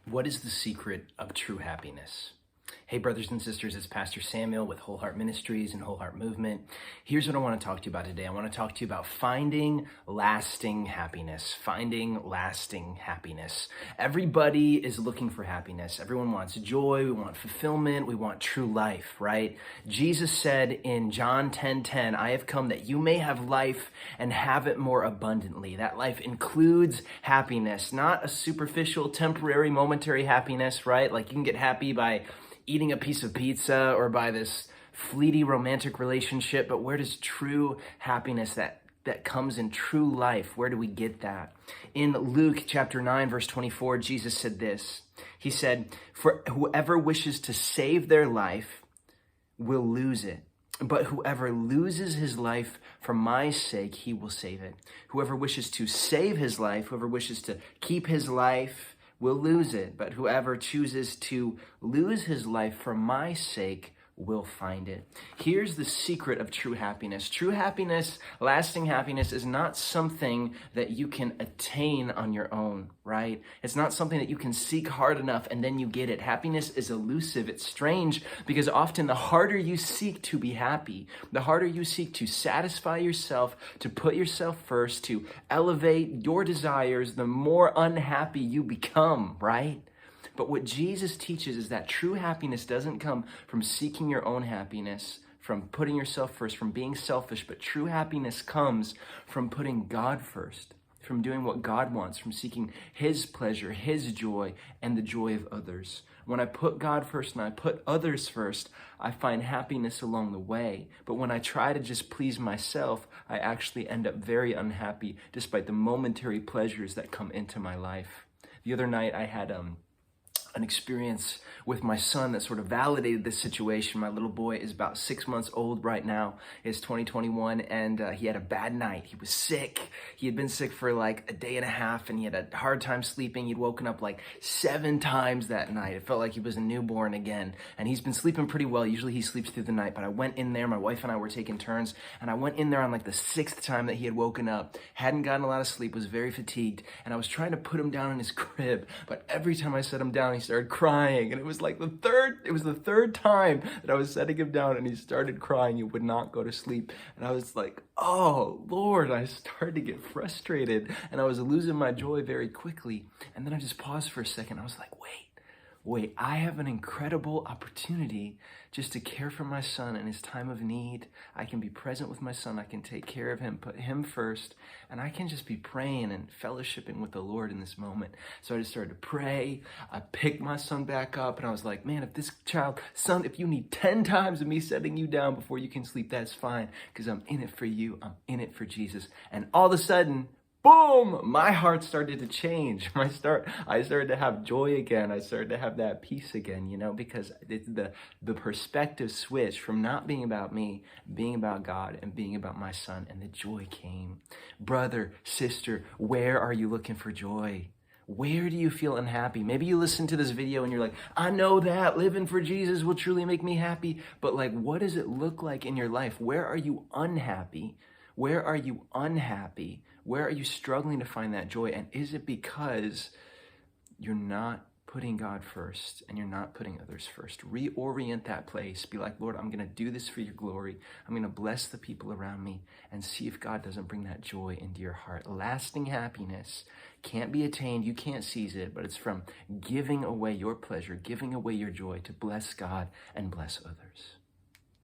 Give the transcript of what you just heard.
What is the secret of true happiness? Hey, brothers and sisters, it's Pastor Samuel with Whole Heart Ministries and Whole Heart Movement. Here's what I want to talk to you about today. I want to talk to you about finding lasting happiness. Finding lasting happiness. Everybody is looking for happiness. Everyone wants joy. We want fulfillment. We want true life, right? Jesus said in John 10:10, I have come that you may have life and have it more abundantly. That life includes happiness, not a superficial, temporary, momentary happiness, right? Like you can get happy by eating a piece of pizza or by this fleeting romantic relationship, but where does true happiness that comes in true life, where do we get that? In Luke chapter 9, verse 24, Jesus said this. He said, for whoever wishes to save their life will lose it. But whoever loses his life for my sake, he will save it. Whoever wishes to save his life, whoever wishes to keep his life, will lose it, but whoever chooses to lose his life for my sake will find it. Here's the secret of true happiness. True happiness, lasting happiness, is not something that you can attain on your own, right? It's not something that you can seek hard enough and then you get it. Happiness is elusive. It's strange because often the harder you seek to be happy, the harder you seek to satisfy yourself, to put yourself first, to elevate your desires, the more unhappy you become, right? But what Jesus teaches is that true happiness doesn't come from seeking your own happiness, from putting yourself first, from being selfish, but true happiness comes from putting God first, from doing what God wants, from seeking His pleasure, His joy, and the joy of others. When I put God first and I put others first, I find happiness along the way. But when I try to just please myself, I actually end up very unhappy despite the momentary pleasures that come into my life. The other night I had an experience with my son that sort of validated this situation. My little boy is about 6 months old right now. It's 2021, and he had a bad night. He was sick. He had been sick for like a day and a half, and he had a hard time sleeping. He'd woken up like 7 times that night. It felt like he was a newborn again, and he's been sleeping pretty well. Usually he sleeps through the night, but I went in there. My wife and I were taking turns, and I went in there on like the 6th time that he had woken up. Hadn't gotten a lot of sleep, was very fatigued, and I was trying to put him down in his crib, but every time I set him down, he started crying, and it was the third time that I was setting him down and he started crying. He would not go to sleep, and I was like, oh Lord, I started to get frustrated and I was losing my joy very quickly. And then I just paused for a second. I was like, wait, I have an incredible opportunity just to care for my son in his time of need. I can be present with my son. I can take care of him, put him first, and I can just be praying and fellowshipping with the Lord in this moment. So I just started to pray. I picked my son back up, and I was like, man, if this son, if you need 10 times of me setting you down before you can sleep, that's fine, because I'm in it for you. I'm in it for Jesus. And all of a sudden, boom, my heart started to change. I started to have joy again. I started to have that peace again, because the perspective switched from not being about me, being about God, and being about my son, and the joy came. Brother, sister, where are you looking for joy? Where do you feel unhappy? Maybe you listen to this video and you're like, I know that living for Jesus will truly make me happy, but like, what does it look like in your life? Where are you unhappy? Where are you unhappy? Where are you struggling to find that joy? And is it because you're not putting God first and you're not putting others first? Reorient that place. Be like, Lord, I'm going to do this for your glory. I'm going to bless the people around me, and see if God doesn't bring that joy into your heart. Lasting happiness can't be attained. You can't seize it, but it's from giving away your pleasure, giving away your joy to bless God and bless others.